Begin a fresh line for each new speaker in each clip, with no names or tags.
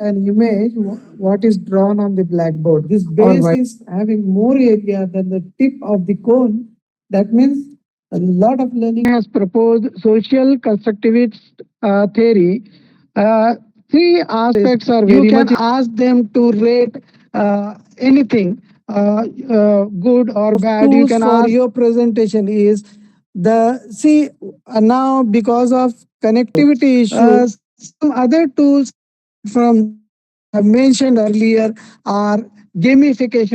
an image, what is drawn on the blackboard. This base is having more area than the tip of the cone. That means a lot of learning has proposed social constructivist theory. Three aspects are very much. You can ask them to rate anything, good or bad. You can for ask your presentation is the see now because of connectivity issues. Some other tools apart from this which I have mentioned earlier are gamification.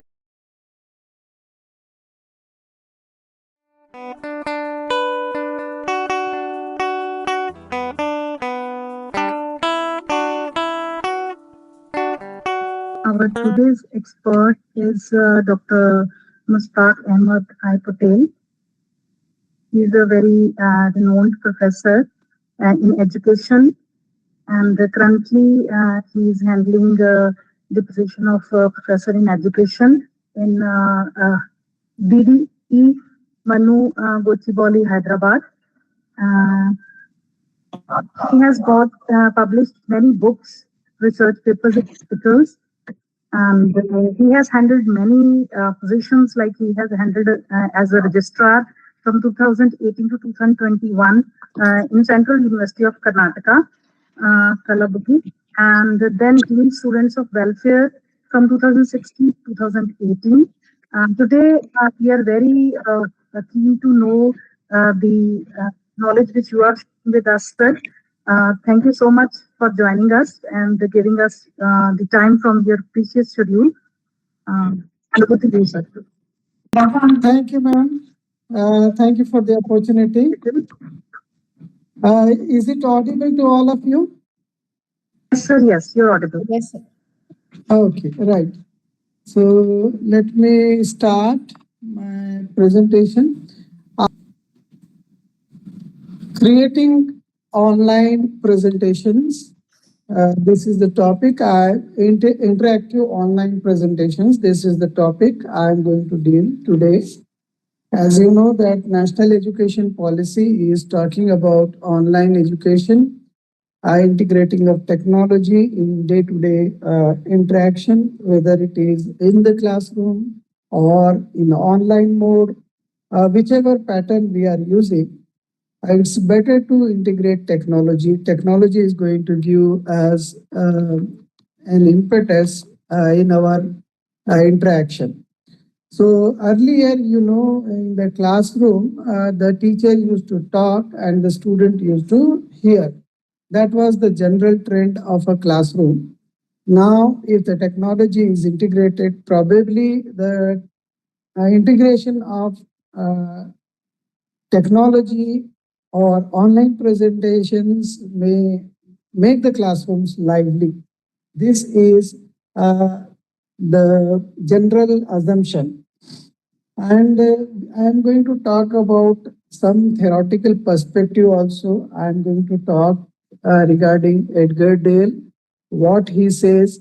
Our today's expert is Dr. Mustaq Ahmed I. Patel. He is a very renowned professor in education, and currently he is handling the position of professor in education in BDE Manu Gochiboli, Hyderabad. Uh, he has got published many books, research papers, and articles, and he has handled many positions, like he has handled as a registrar from 2018 to 2021 in Central University of Karnataka, Kalabugi, and then Dean Students of Welfare from 2016 to 2018. Today, we are very keen to know the knowledge which you are sharing with us, sir. Thank you so much for joining us and giving us the time from your precious schedule. And over to you, sir.
Thank you, ma'am. Thank you for the opportunity. Is it audible to all of you?
Yes, sir. Yes, you're audible.
Yes, sir.
Okay, right. So let me start my presentation. Creating online presentations. This is the topic. Interactive online presentations. This is the topic I'm going to deal today. As you know, that National Education Policy is talking about online education, integrating of technology in day-to-day interaction, whether it is in the classroom or in online mode, whichever pattern we are using. It's better to integrate technology. Technology is going to give us an impetus in our interaction. So earlier, in the classroom, the teacher used to talk and the student used to hear. That was the general trend of a classroom. Now, if the technology is integrated, probably the integration of uh, technology or online presentations may make the classrooms lively. This is the general assumption. And I'm going to talk about some theoretical perspective also. I'm going to talk regarding Edgar Dale, what he says,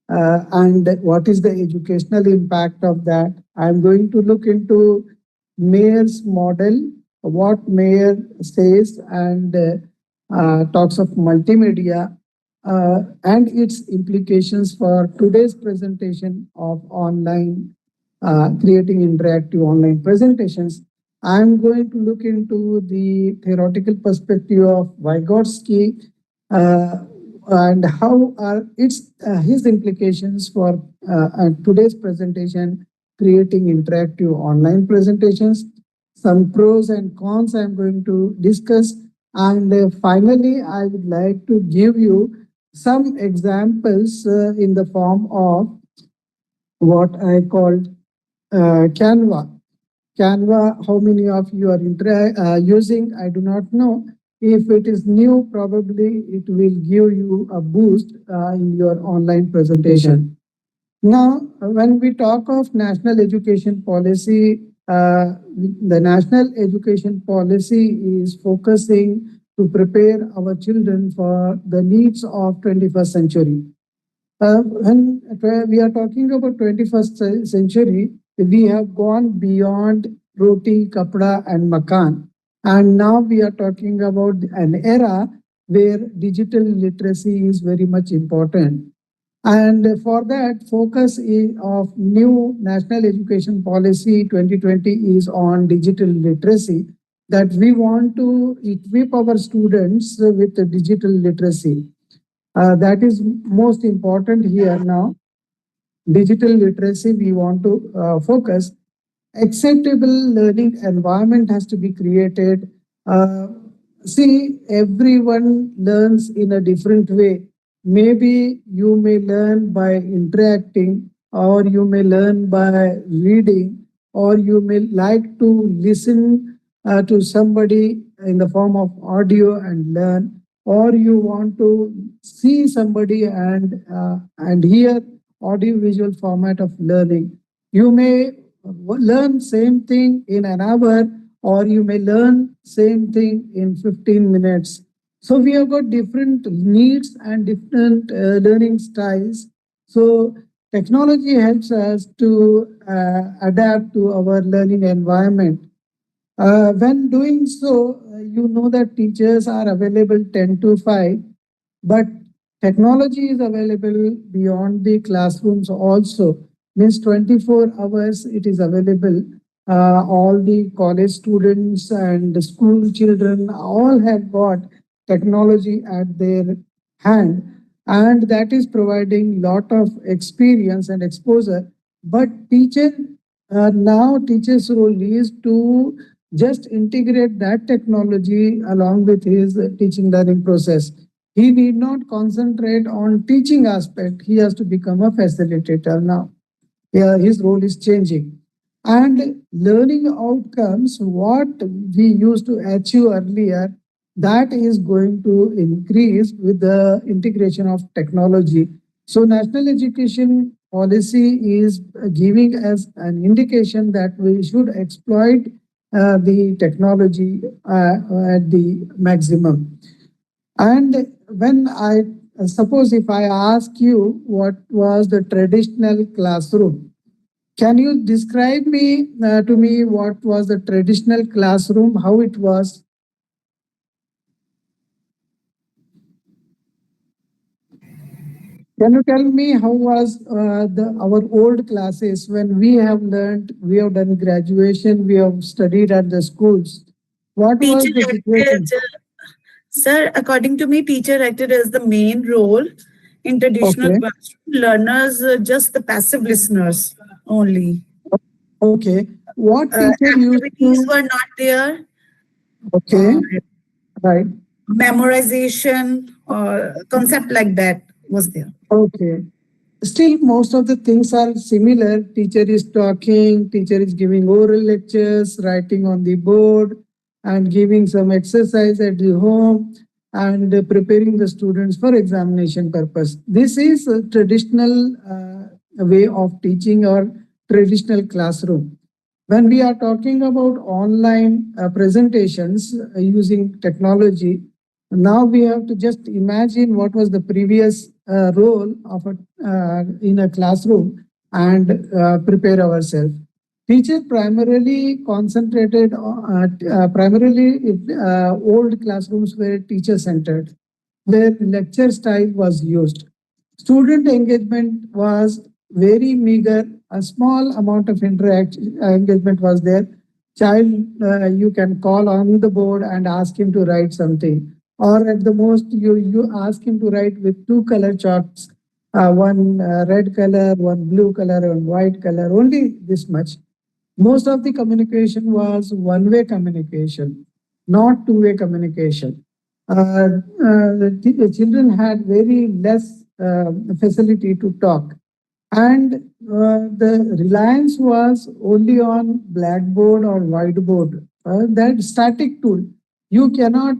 and what is the educational impact of that. I'm going to look into Mayer's model, what Mayer says, and talks of multimedia and its implications for today's presentation of online, creating interactive online presentations. I'm going to look into the theoretical perspective of Vygotsky and how are his implications for today's presentation, creating interactive online presentations. Some pros and cons I'm going to discuss. And finally, I would like to give you some examples in the form of what I called Canva. Canva, how many of you are using? I do not know. If it is new, probably it will give you a boost in your online presentation. Now, when we talk of national education policy, the national education policy is focusing to prepare our children for the needs of 21st century. When we are talking about 21st century, we have gone beyond roti, kapda, and makan. And now we are talking about an era where digital literacy is very much important. And for that, focus of new National Education Policy 2020 is on digital literacy, that we want to equip our students with the digital literacy. That is most important here now. Digital literacy, we want to focus. Acceptable learning environment has to be created. Uh, See, everyone learns in a different way. Maybe you may learn by interacting, or you may learn by reading, or you may like to listen to somebody in the form of audio and learn, or you want to see somebody and hear audio visual format of learning. You may learn same thing in an hour, or you may learn same thing in 15 minutes. So we have got different needs and different learning styles. So technology helps us to adapt to our learning environment. When doing so, you know that teachers are available 10 to 5, but technology is available beyond the classrooms also. Means 24 hours it is available. All the college students and the school children all have got technology at their hand, and that is providing lot of experience and exposure. But now teacher's role is to just integrate that technology along with his teaching learning process. He need not concentrate on teaching aspect. He has to become a facilitator now. Yeah, his role is changing. And learning outcomes, what we used to achieve earlier, that is going to increase with the integration of technology. So national education policy is giving us an indication that we should exploit the technology at the maximum. And when I suppose if I ask you what was the traditional classroom, can you describe me to me what was the traditional classroom, how it was? Can you tell me how was the our old classes when we have learned, we have done graduation, we have studied at the schools? What was
Teacher
the situation?
acted, sir, according to me, teacher acted as the main role in traditional
Okay,
classroom. Learners, just the passive listeners only.
okay. What teacher used
Activities
to?
were not there.
Okay,
Uh,
right.
Memorization or concept like that was there.
Okay. Still, most of the things are similar. Teacher is talking, teacher is giving oral lectures, writing on the board, and giving some exercise at the home, and preparing the students for examination purpose. This is a traditional way of teaching or traditional classroom. When we are talking about online presentations using technology, now we have to just imagine what was the previous role of a in a classroom and prepare ourselves. Teacher primarily concentrated primarily old classrooms were teacher centered, where lecture style was used. Student engagement was very meager. A small amount of interaction engagement was there. Child, you can call on the board and ask him to write something, or at the most, you ask him to write with two color chalks, one red color, one blue color, and white color. Only this much. Most of the communication was one-way communication, not two-way communication. The children had very less facility to talk, and the reliance was only on blackboard or whiteboard. That static tool, you cannot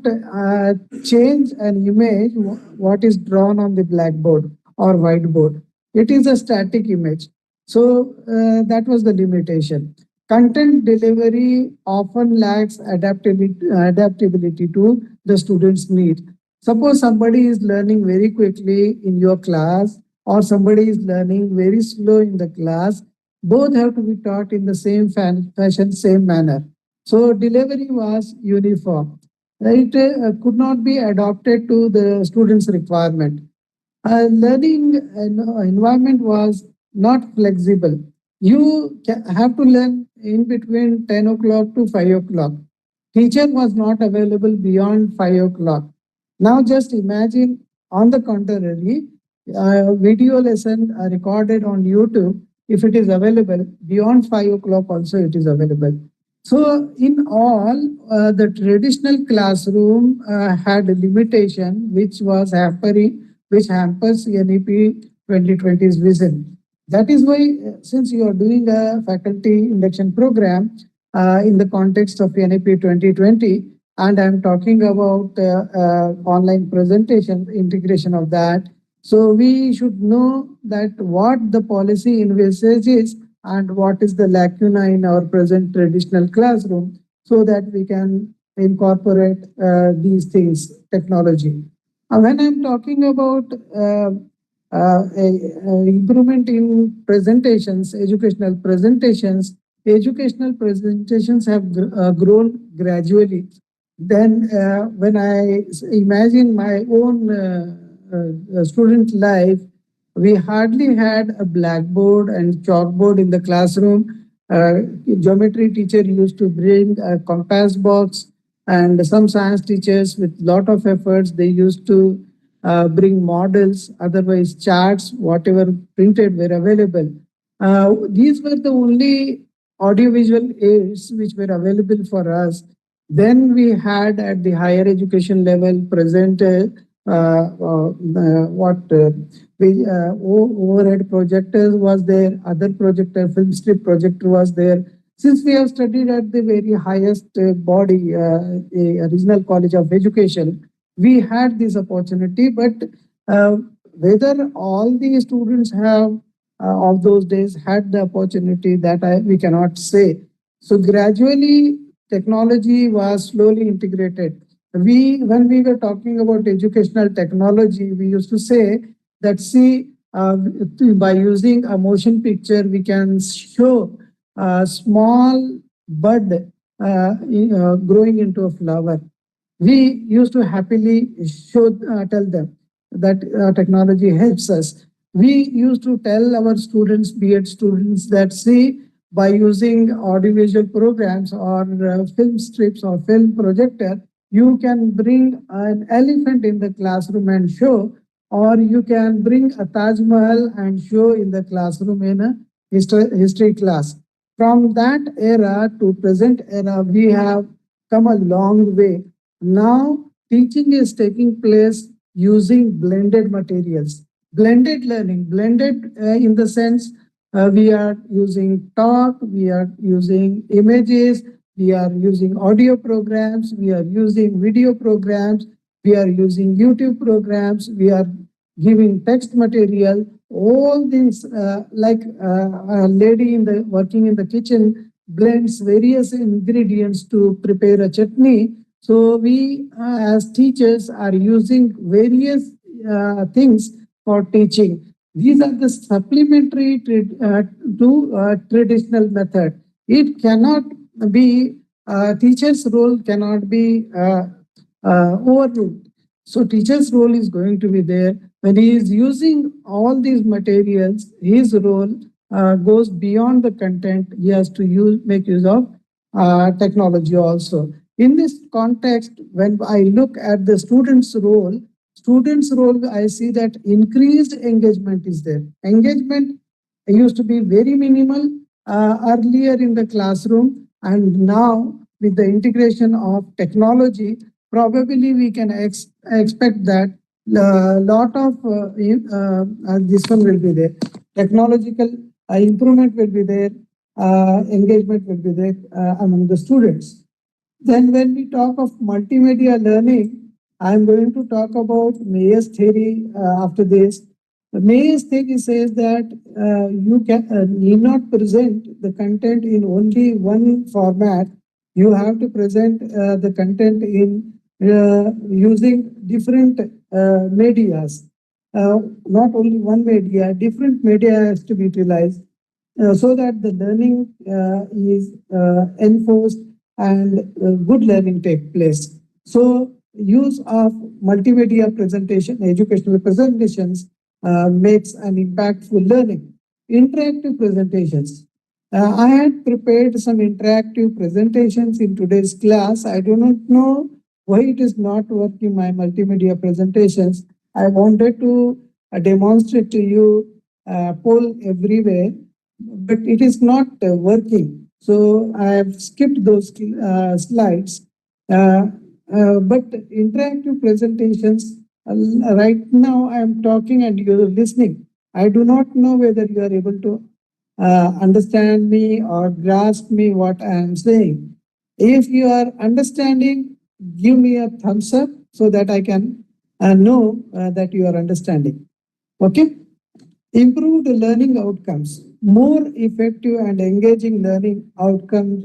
change an image what is drawn on the blackboard or whiteboard. It is a static image. So that was the limitation. Content delivery often lacks adaptability to the student's need. Suppose somebody is learning very quickly in your class, or somebody is learning very slow in the class. Both have to be taught in the same fashion, same manner. So delivery was uniform. It could not be adapted to the student's requirement. Learning environment was not flexible. You have to learn in between 10 o'clock to 5 o'clock. Teacher was not available beyond 5 o'clock. Now just imagine, on the contrary, video lesson recorded on YouTube, if it is available beyond 5 o'clock also it is available. So in all, the traditional classroom had a limitation which hampers NEP 2020's vision. That is why, since you are doing a faculty induction program in the context of NEP 2020, and I'm talking about online presentation, integration of that. So we should know that what the policy envisages and what is the lacuna in our present traditional classroom, so that we can incorporate these things, technology. When I'm talking about improvement in presentations, educational presentations have grown gradually. Then, when I imagine my own student life, we hardly had a blackboard and chalkboard in the classroom. Geometry teacher used to bring a compass box, and some science teachers, with lot of efforts, they used to bring models, otherwise charts, whatever printed were available. These were the only audiovisual aids which were available for us. Then we had at the higher education level present what we overhead projectors was there, other projector, film strip projector was there. Since we have studied at the very highest body, Regional College of Education, we had this opportunity, but whether all the students have of those days had the opportunity, that we cannot say. So gradually, technology was slowly integrated. When we were talking about educational technology, we used to say that, see, by using a motion picture, we can show a small bud growing into a flower. We used to happily tell them that technology helps us. We used to tell our students, B.Ed students, that, see, by using audiovisual programs or film strips or film projector, you can bring an elephant in the classroom and show, or you can bring a Taj Mahal and show in the classroom in a history class. From that era to present era, we have come a long way. Now, teaching is taking place using blended materials, blended learning, blended in the sense we are using talk, we are using images, we are using audio programs, we are using video programs, we are using YouTube programs, we are giving text material. All things, like a lady in the working in the kitchen blends various ingredients to prepare a chutney. So we, as teachers, are using various things for teaching. These are the supplementary to traditional method. It cannot be, teacher's role cannot be overruled. So teacher's role is going to be there. When he is using all these materials, his role goes beyond the content. He has to make use of technology also. In this context, when I look at the student's role, I see that increased engagement is there. Engagement used to be very minimal earlier in the classroom, and now with the integration of technology, probably we can expect that a lot of this one will be there. Technological improvement will be there. Engagement will be there among the students. Then when we talk of multimedia learning, I'm going to talk about Mayer's theory after this. Mayer's theory says that you need not present the content in only one format. You have to present the content in using different medias. Not only one media, different media has to be utilized so that the learning is enforced and good learning take place. So use of multimedia presentation, educational presentations makes an impactful learning. Interactive presentations. I had prepared some interactive presentations in today's class. I do not know why it is not working, my multimedia presentations. I wanted to demonstrate to you poll everywhere, but it is not working. So I have skipped those slides. Uh, but interactive presentations, right now I am talking and you are listening. I do not know whether you are able to understand me or grasp me what I am saying. If you are understanding, give me a thumbs up so that I can know that you are understanding. Okay. Improved learning outcomes. More effective and engaging learning outcomes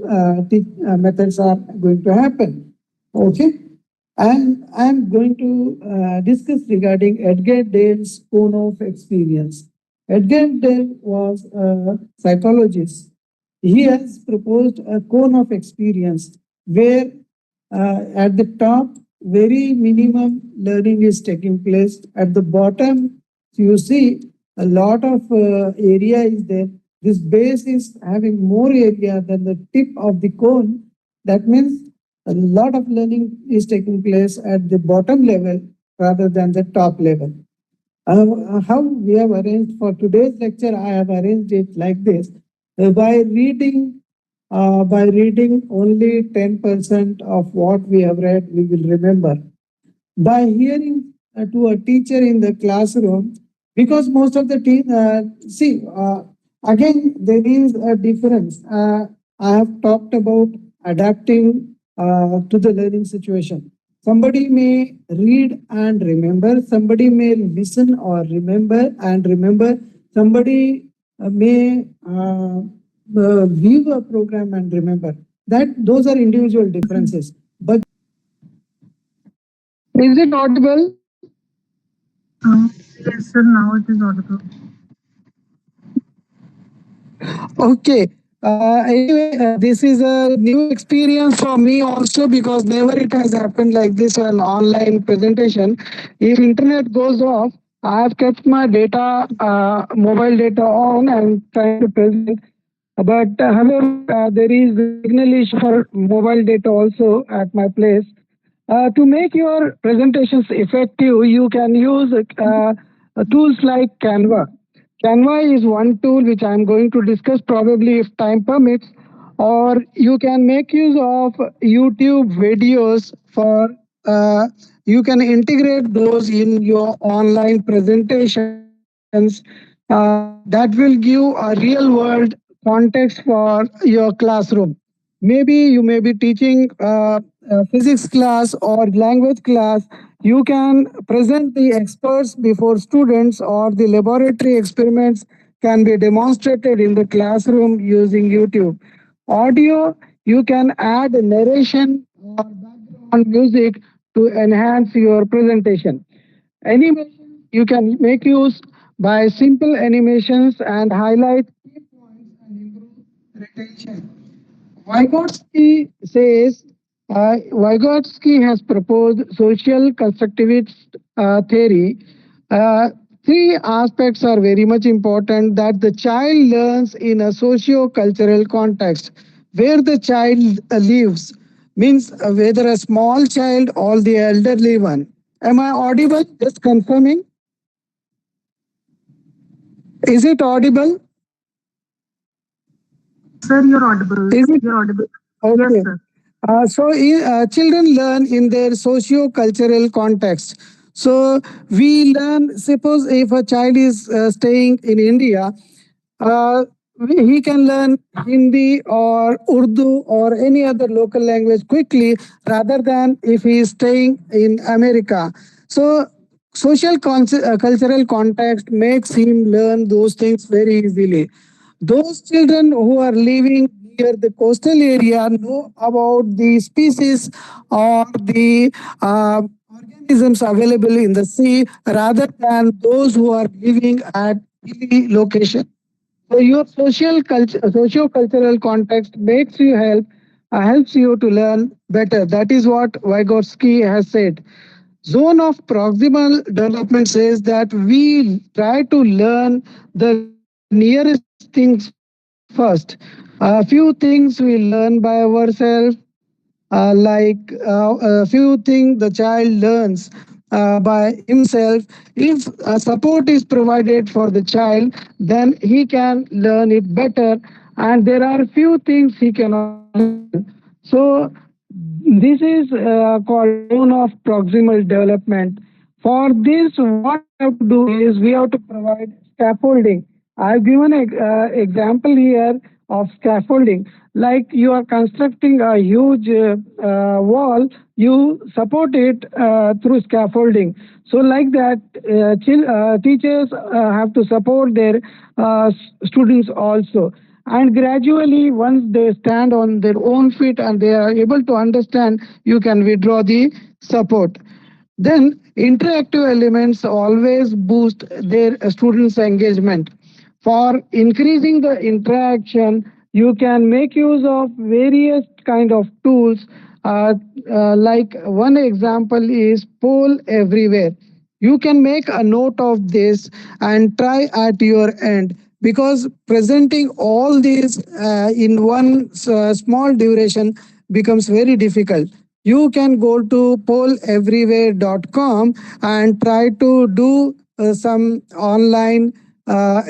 methods are going to happen. Okay. And I'm going to discuss regarding Edgar Dale's cone of experience. Edgar Dale was a psychologist. He has proposed a cone of experience where at the top, very minimum learning is taking place. At the bottom, you see a lot of area is there. This base is having more area than the tip of the cone. That means a lot of learning is taking place at the bottom level rather than the top level. How we have arranged for today's lecture, I have arranged it like this. By reading only 10% of what we have read, we will remember. By hearing to a teacher in the classroom, because most of the again there is a difference. I have talked about adapting to the learning situation. Somebody may read and remember, somebody may listen or remember and remember, somebody may view a program and remember. That those are individual differences. But is it audible?
Yes, sir, now it is audible.
Okay. Anyway, this is a new experience for me also because never it has happened like this an online presentation. If internet goes off, I have kept my data, mobile data on and trying to present. But however, there is a signal issue for mobile data also at my place. To make your presentations effective, you can use tools like Canva. Canva is one tool which I am going to discuss probably if time permits, or you can make use of YouTube videos for you can integrate those in your online presentations. That will give a real world context for your classroom. Maybe you may be teaching physics class or language class. You can present the experts before students, or the laboratory experiments can be demonstrated in the classroom using YouTube. Audio, you can add narration or background music to enhance your presentation. Animation, you can make use by simple animations and highlight key points and improve retention. Vygotsky has proposed social constructivist theory. Uh, Three aspects are very much important: that the child learns in a socio-cultural context where the child lives, means whether a small child or the elderly one. Am I audible? Just confirming. Is it audible?
Sir, you're audible.
Is it
You're audible. Yes,
okay?
sir.
Children learn in their socio-cultural context. So we learn, suppose if a child is staying in India, uh, he can learn Hindi or Urdu or any other local language quickly rather than if he is staying in America. So cultural context makes him learn those things very easily. Those children who are living near the coastal area know about the species or the organisms available in the sea rather than those who are living at hilly location. So your socio-cultural context makes you help helps you to learn better. That is what Vygotsky has said. Zone of proximal development says that we try to learn the nearest things first. A few things we learn by ourselves, a few things the child learns by himself. If support is provided for the child, then he can learn it better, and there are few things he cannot learn. So this is called zone of proximal development. For this, what we have to do is we have to provide scaffolding. I've given an example here of scaffolding. Like you are constructing a huge wall, you support it through scaffolding. So, like that, teachers have to support their students also. And gradually, once they stand on their own feet and they are able to understand, you can withdraw the support. Then interactive elements always boost their students' engagement. For increasing the interaction, you can make use of various kind of tools. Like one example is poll everywhere. You can make a note of this and try at your end, because presenting all these in one small duration becomes very difficult. You can go to polleverywhere.com and try to do some online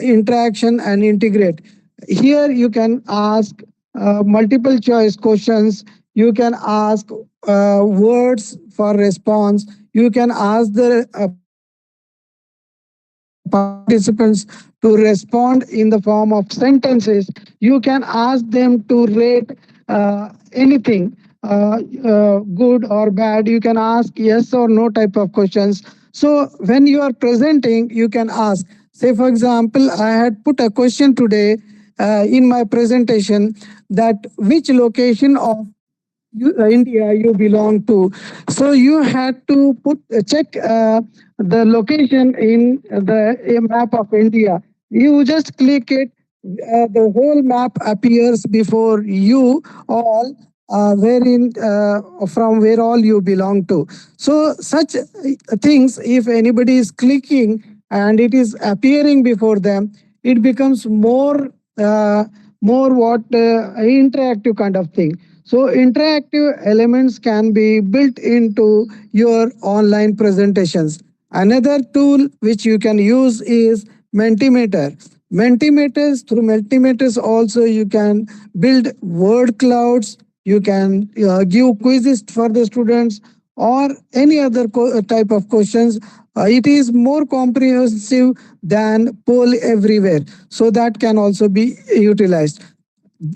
interaction and integrate. Here you can ask multiple choice questions. You can ask words for response. You can ask the participants to respond in the form of sentences. You can ask them to rate anything, good or bad. You can ask yes or no type of questions. So when you are presenting, you can ask. Say, for example, I had put a question today in my presentation, that which location of India you belong to. So you had to put check the location in the map of India. You just click it, the whole map appears before you all. Wherein from where all you belong to. So such things, if anybody is clicking and it is appearing before them, it becomes more what interactive kind of thing. So interactive elements can be built into your online presentations. Another tool which you can use is Mentimeter. Mentimeters, through Mentimeters also you can build word clouds, you can give quizzes for the students or any other type of questions. It is more comprehensive than poll everywhere. So that can also be utilized.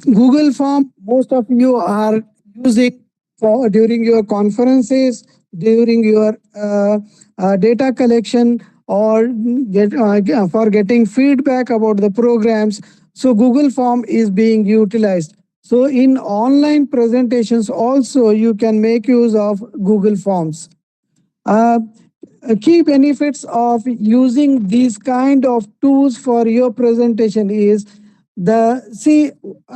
Google Form, most of you are using for during your conferences, during your data collection, or for getting feedback about the programs. So Google Form is being utilized. So in online presentations also, you can make use of Google Forms. Uh, Key benefits of using these kind of tools for your presentation is the see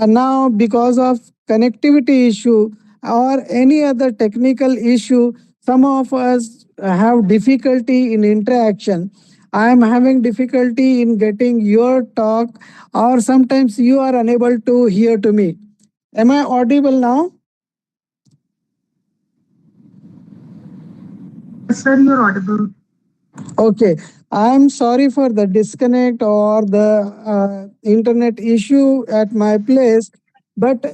now, because of connectivity issue or any other technical issue, some of us have difficulty in interaction. I am having difficulty in getting your talk, or sometimes you are unable to hear to me. Am I audible now?
Yes, sir, you're audible.
Okay, I'm sorry for the disconnect or the internet issue at my place, but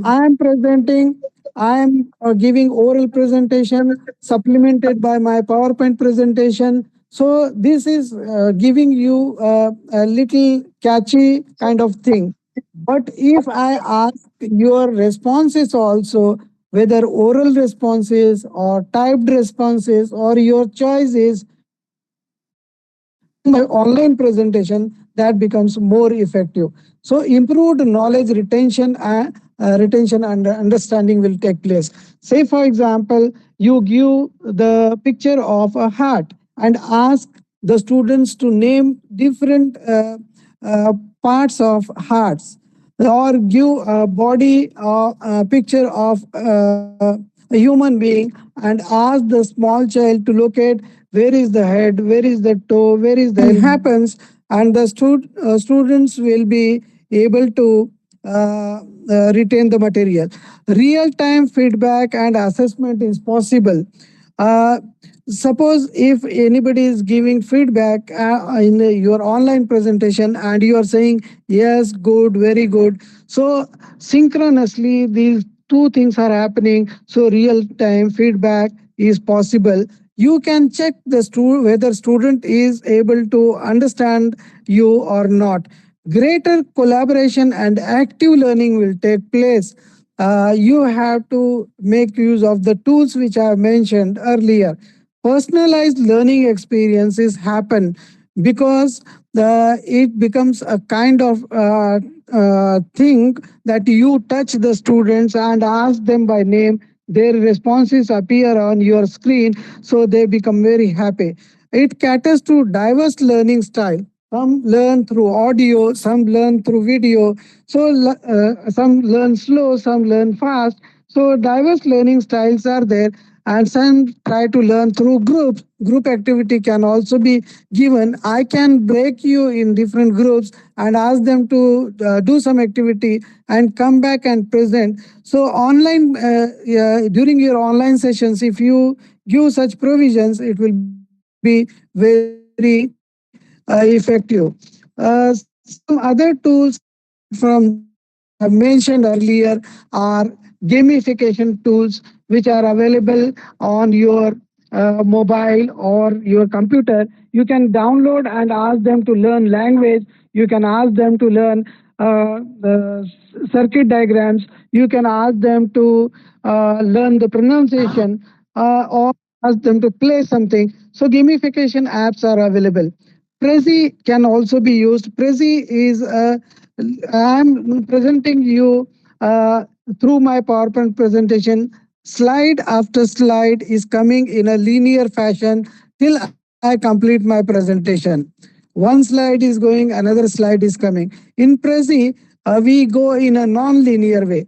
I'm presenting, I'm giving oral presentation supplemented by my PowerPoint presentation. So this is giving you a little catchy kind of thing. But if I ask your responses also, whether oral responses or typed responses or your choices, during my online presentation, that becomes more effective. So improved knowledge retention and understanding will take place. Say, for example, you give the picture of a heart and ask the students to name different uh, parts of hearts. or give a body picture of a human being and ask the small child to locate where is the head, where is the toe, where is the happens, and the students will be able to retain the material. Real time feedback and assessment is possible. uh, Suppose if anybody is giving feedback in your online presentation and you are saying yes, good, very good, so synchronously these two things are happening, so real time feedback is possible. You can check the whether student is able to understand you or not. Greater collaboration and active learning will take place. You have to make use of the tools which I mentioned earlier. Personalized learning experiences happen because it becomes a kind of thing that you touch the students and ask them by name. Their responses appear on your screen, so they become very happy. It caters to diverse learning style. Some learn through audio, some learn through video, so some learn slow, some learn fast. So diverse learning styles are there, and some try to learn through groups. Group activity can also be given. I can break you in different groups and ask them to do some activity and come back and present. So online, during your online sessions, if you give such provisions, it will be very effective. Some other tools apart from this which I have mentioned earlier are gamification tools which are available on your mobile or your computer. You can download and ask them to learn language. You can ask them to learn the circuit diagrams. You can ask them to learn the pronunciation, or ask them to play something. So gamification apps are available. Prezi can also be used. Prezi is I'm presenting you through my PowerPoint presentation. Slide after slide is coming in a linear fashion till I complete my presentation. One slide is going, another slide is coming. In Prezi, we go in a non-linear way.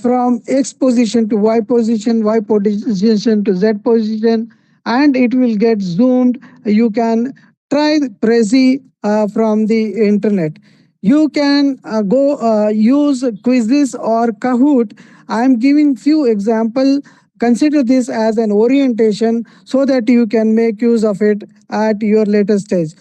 From X position to Y position, Y position to Z position, and it will get zoomed. You can try Prezi from the internet. You can go use quizzes or Kahoot. I'm giving few example. Consider this as an orientation so that you can make use of it at your later stage.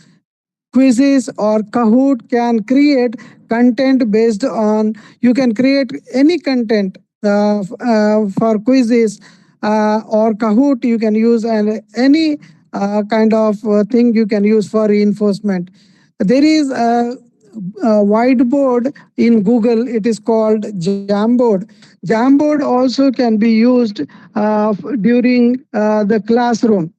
Quizzes or Kahoot can create content based on, you can create any content for quizzes, or Kahoot you can use, and any kind of thing you can use for reinforcement. There is a whiteboard in Google. It is called Jamboard. Jamboard also can be used during the classroom.